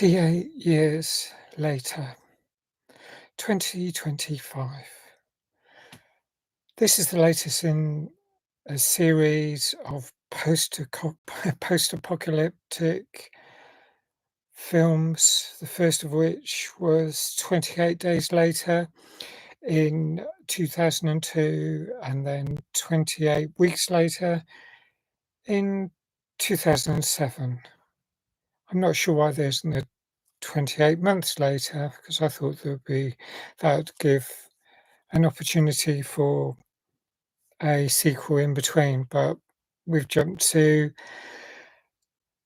28 years later, 2025. This is the latest in a series of post-apocalyptic films, the first of which was 28 Days Later in 2002, and then 28 Weeks Later in 2007. I'm not sure why there isn't a 28 months later, because I thought that would give an opportunity for a sequel in between, but we've jumped to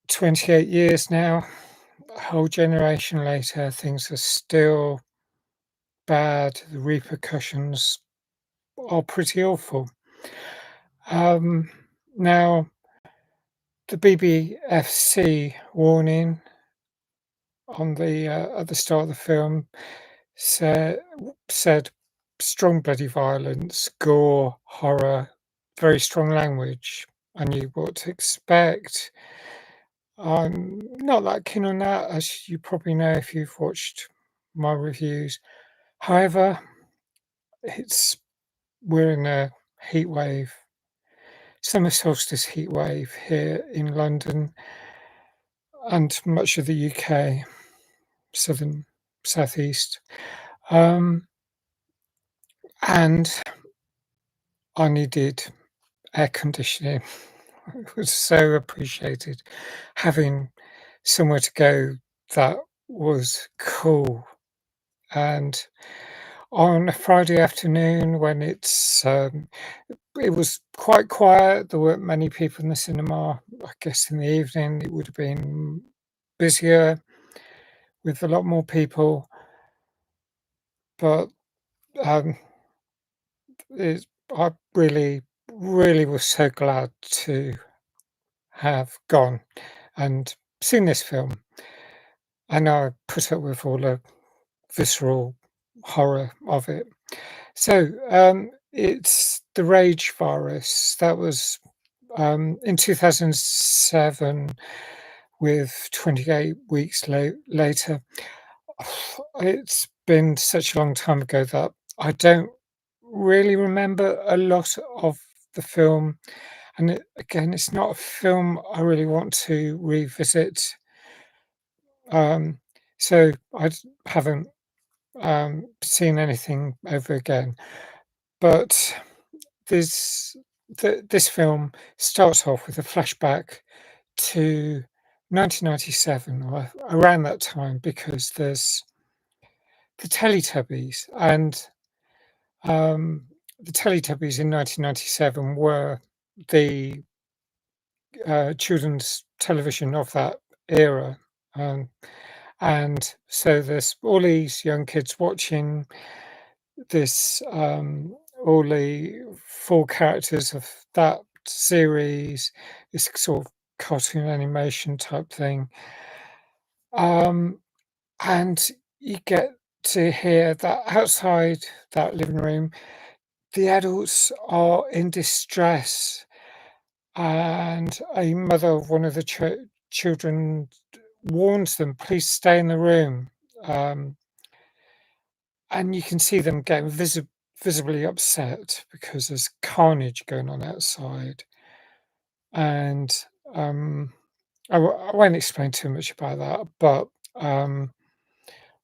28 years now. A whole generation later, things are still bad. The repercussions are pretty awful. Now, the BBFC warning on the at the start of the film said strong bloody violence, gore, horror, very strong language. I knew what to expect. I'm not that keen on that, as you probably know if you've watched my reviews. However, it's we're in a heat wave, summer solstice heat wave here in London and much of the UK, southern, southeast. And I needed air conditioning. It was so appreciated having somewhere to go that was cool. And on a Friday afternoon when it was quite quiet, there weren't many people in the cinema. I guess in the evening it would have been busier with a lot more people, but um, I really was so glad to have gone and seen this film. And I put up with all the visceral horror of it. So it's the Rage virus that was in 2007 with 28 weeks later. It's been such a long time ago that I don't really remember a lot of the film. And again, it's not a film I really want to revisit. So haven't seen anything over again. But this this film starts off with a flashback to 1997 or around that time, because there's the Teletubbies, and the Teletubbies in 1997 were the children's television of that era. And so there's all these young kids watching this, all the four characters of that series, this sort of cartoon animation type thing. And you get to hear that outside that living room, the adults are in distress, and a mother of one of the children warns them, please stay in the room. And you can see them getting visibly upset because there's carnage going on outside. And I won't explain too much about that, but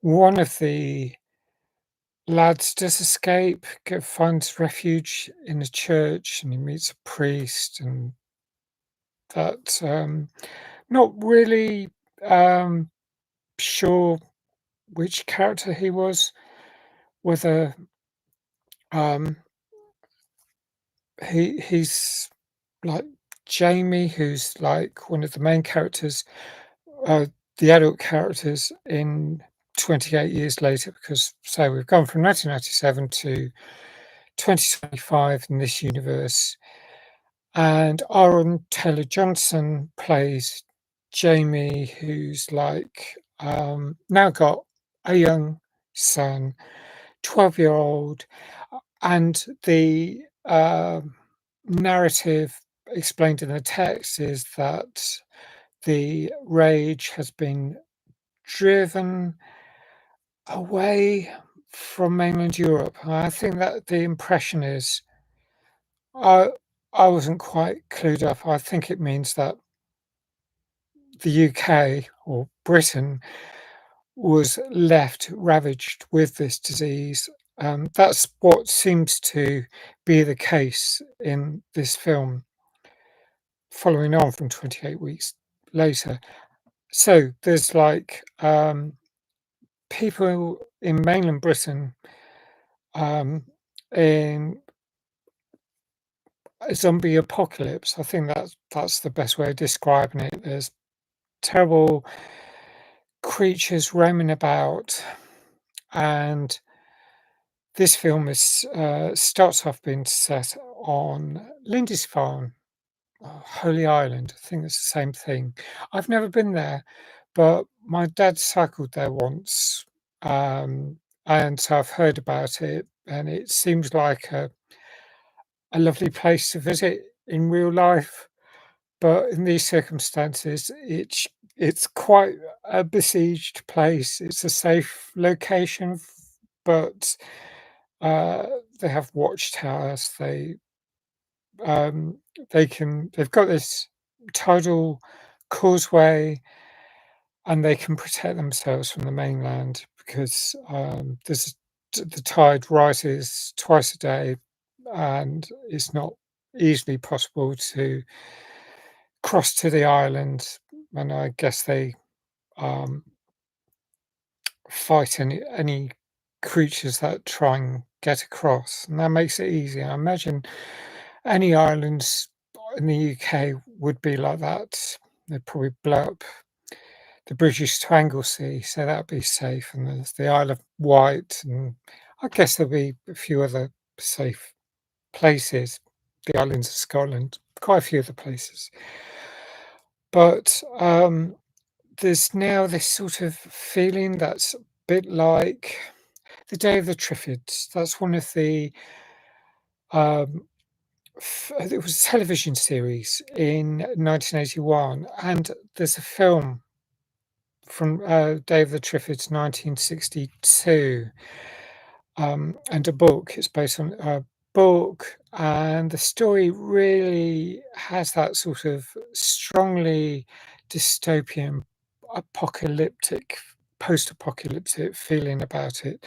one of the lads does escape, finds refuge in a church, and he meets a priest, and that not really sure which character he was, whether um, he's like Jamie, who's like one of the main characters, the adult characters in 28 years later, because so we've gone from 1997 to 2025 in this universe. And Aaron Taylor Johnson plays Jamie, who's like now got a young son, 12-year-old, and the narrative explained in the text is that the rage has been driven away from mainland Europe. I think that the impression is I I wasn't quite clued up. I think it means that the UK or Britain was left ravaged with this disease. That's what seems to be the case in this film, following on from 28 weeks later. So there's like people in mainland Britain um, in a zombie apocalypse. I think that's the best way of describing it. There's terrible creatures roaming about, and this film is starts off being set on Lindisfarne, Holy Island. I think it's the same thing. I've never been there, but my dad cycled there once, and so I've heard about it, and it seems like a lovely place to visit in real life. But in these circumstances, it's quite a besieged place. It's a safe location, but uh, they have watchtowers. Um, they've got this tidal causeway, and they can protect themselves from the mainland because the tide rises twice a day, and it's not easily possible to cross to the island. And I guess they um, fight any creatures that try and get across, and that makes it easy. I imagine any islands in the UK would be like that. They'd probably blow up the British to Anglesey, so that'd be safe. And there's the Isle of Wight, and I guess there'll be a few other safe places. The islands of Scotland, quite a few other places. But there's now this sort of feeling that's a bit like the Day of the Triffids. That's one of the um, it was a television series in 1981, and there's a film from Day of the Triffids 1962, and a book. It's based on a book, and the story really has that sort of strongly dystopian, apocalyptic, post-apocalyptic feeling about it,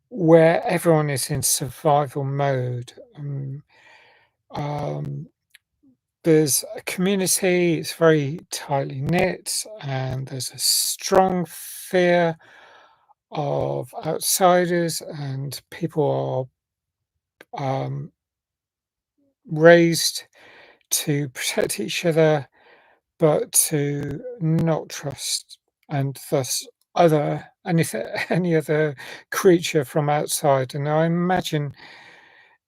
where everyone is in survival mode. Um, there's a community, it's very tightly knit, and there's a strong fear of outsiders, and people are raised to protect each other, but to not trust and thus other anything any other creature from outside. And I imagine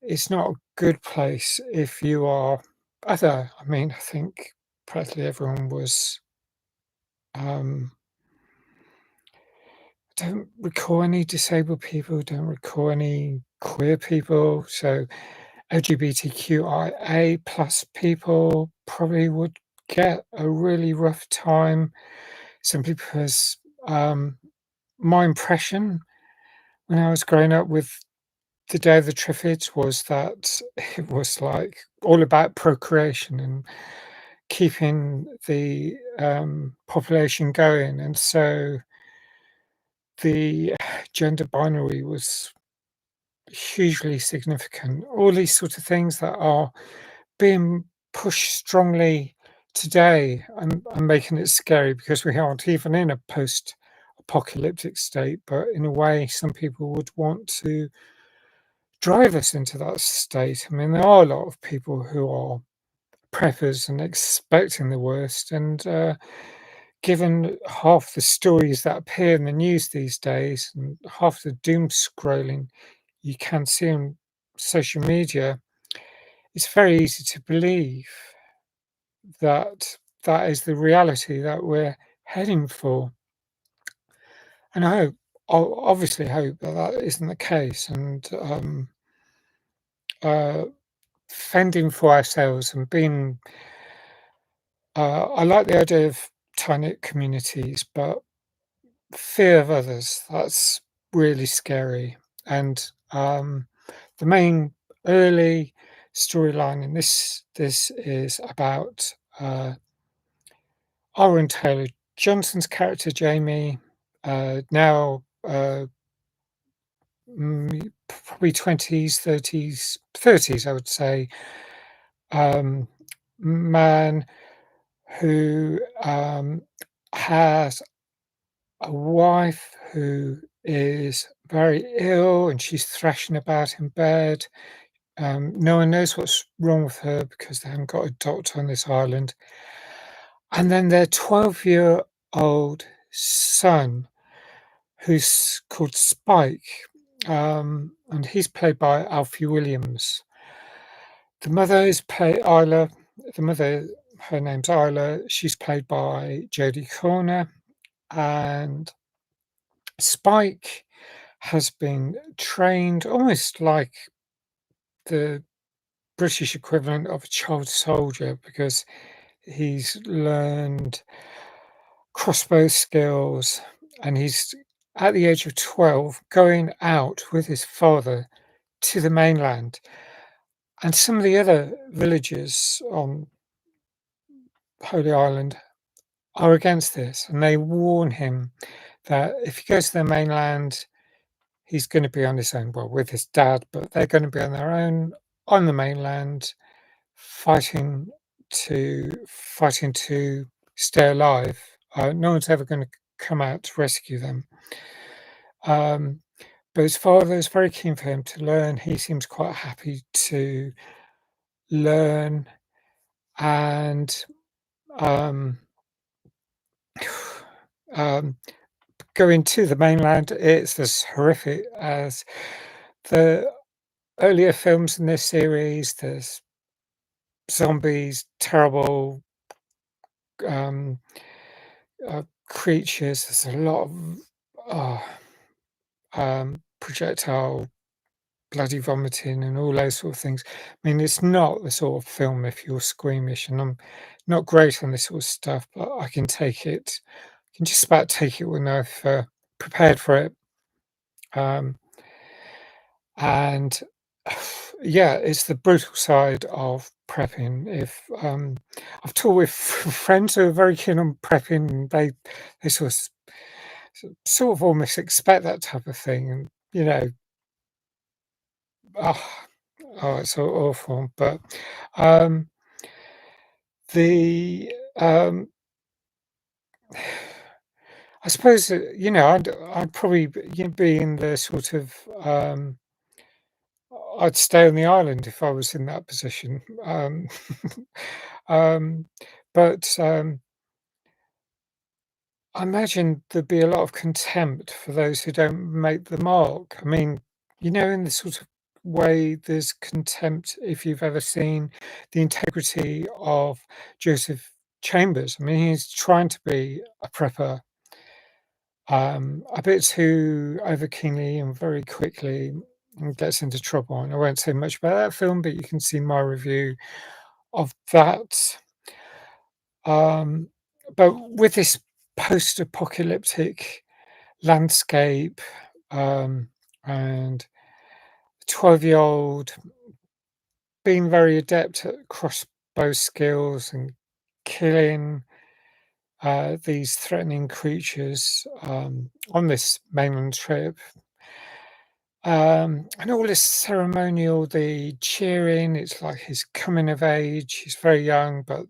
it's not a good place if you are other. I mean, I think practically everyone was. Um, don't recall any disabled people. Don't recall any queer people. So LGBTQIA plus people probably would get a really rough time simply because um, my impression when I was growing up with the Day of the Triffids was that it was like all about procreation and keeping the population going. And so the gender binary was hugely significant. All these sort of things that are being pushed strongly today and making it scary because we aren't even in a post apocalyptic state, but in a way, some people would want to drive us into that state. I mean, there are a lot of people who are preppers and expecting the worst, and given half the stories that appear in the news these days and half the doom scrolling you can see on social media, it's very easy to believe that that is the reality that we're heading for. And I hope, obviously, hope that that isn't the case. And uh, fending for ourselves and being, I like the idea of tight knit communities, but fear of others. That's really scary. And the main early storyline in this is about Owen Taylor Johnson's character Jamie, now probably 20s, 30s, I would say, um, man who has a wife who is very ill and she's thrashing about in bed. No one knows what's wrong with her because they haven't got a doctor on this island. And then their 12-year-old son, who's called Spike, and he's played by Alfie Williams. The mother is played Isla. The mother, her name's Isla. She's played by Jodie Corner, and Spike has been trained almost like the British equivalent of a child soldier because he's learned crossbow skills and he's at the age of 12 going out with his father to the mainland. And some of the other villages on Holy Island are against this, and they warn him that if he goes to the mainland, he's going to be on his own. Well, with his dad, but they're going to be on their own on the mainland, fighting to stay alive. No one's ever going to come out to rescue them. Um, but his father is very keen for him to learn. He seems quite happy to learn, and um, um, going to the mainland, it's as horrific as the earlier films in this series. There's zombies, terrible um, creatures. There's a lot of projectile bloody vomiting and all those sort of things. I mean, it's not the sort of film if you're squeamish, and I'm not great on this sort of stuff, but I can take it. I can just about take it when I've prepared for it. Um, and yeah, it's the brutal side of prepping. If I've talked with friends who are very keen on prepping, and they sort of almost expect that type of thing, and oh, it's so awful. But um, the I suppose I'd probably be in the sort of I'd stay on the island if I was in that position. Um, but I imagine there'd be a lot of contempt for those who don't make the mark. I mean, in the sort of way there's contempt if you've ever seen the integrity of Joseph Chambers. I mean, he's trying to be a prepper, a bit too over keenly and very quickly, and gets into trouble. And I won't say much about that film, but you can see my review of that. Um, but with this post-apocalyptic landscape, and 12-year-old being very adept at crossbow skills and killing these threatening creatures on this mainland trip. And all this ceremonial, the cheering, it's like his coming of age. He's very young, but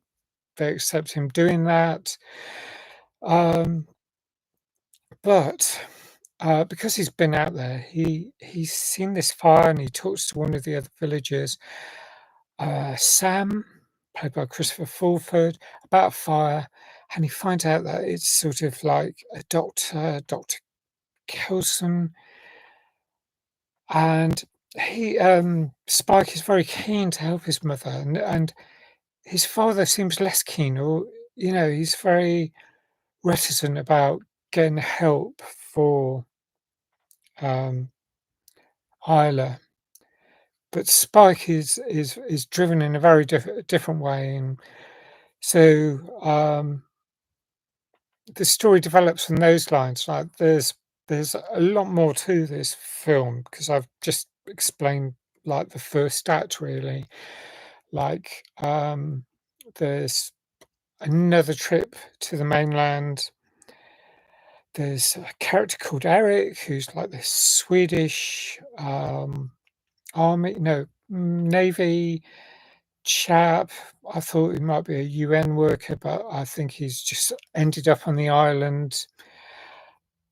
they accept him doing that. Um, but because he's been out there, he's seen this fire and he talks to one of the other villagers, Sam, played by Christopher Fulford, about a fire, and he finds out that it's sort of like a doctor, Dr. Kelson, and Spike is very keen to help his mother, and his father seems less keen, or he's very reticent about getting help for um, Isla. But Spike is driven in a very different way, and so the story develops on those lines. Like there's a lot more to this film because I've just explained like the first act really. Like there's another trip to the mainland. There's a character called Eric who's like this Swedish army, no, navy chap. I thought he might be a UN worker, but I think he's just ended up on the island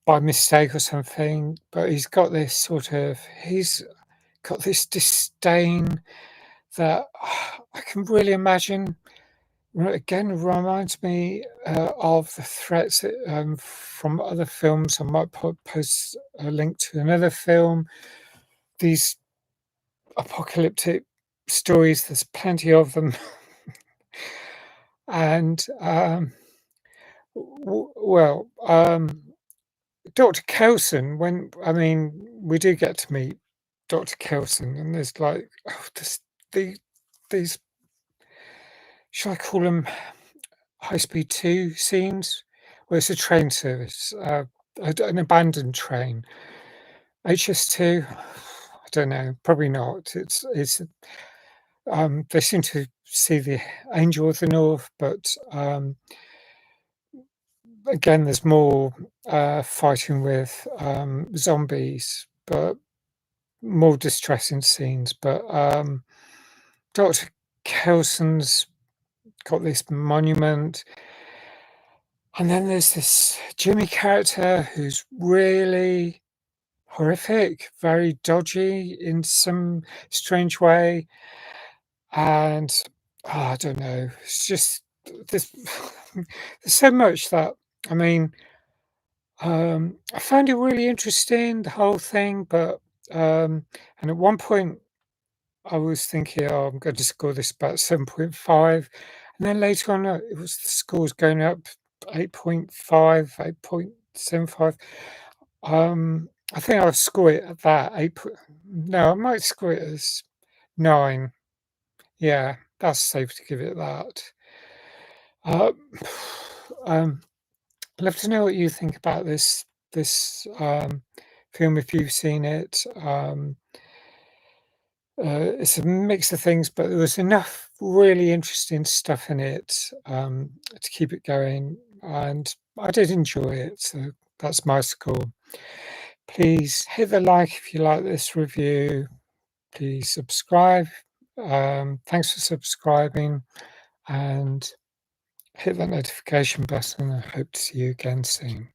by mistake or something. But he's got this disdain that I can really imagine. Again, reminds me of the threats from other films. I might post a link to another film. These apocalyptic stories, there's plenty of them. And well, Dr. Kelson, we do get to meet Dr. Kelson, and there's like the, these, shall I call them High Speed 2 scenes? Well, it's a train service, an abandoned train. HS2, I don't know, probably not. They seem to see the Angel of the North, but again, there's more fighting with zombies, but more distressing scenes. But Dr. Kelson's got this monument, and then there's this Jimmy character who's really horrific, very dodgy in some strange way, and I don't know. It's just there's there's so much that I mean. I found it really interesting, the whole thing, but and at one point I was thinking, "Oh, I'm going to score this about 7.5," and then later on, the score was going up 8.5, 8.75. I think I'll score it at that, no, I might score it as 9. Yeah, that's safe to give it that. Uh, um love to know what you think about this film if you've seen it. It's a mix of things, but there was enough really interesting stuff in it to keep it going, and I did enjoy it. So that's my score. Please hit the like if you like this review. Please subscribe. Thanks for subscribing, and hit that notification button. I hope to see you again soon.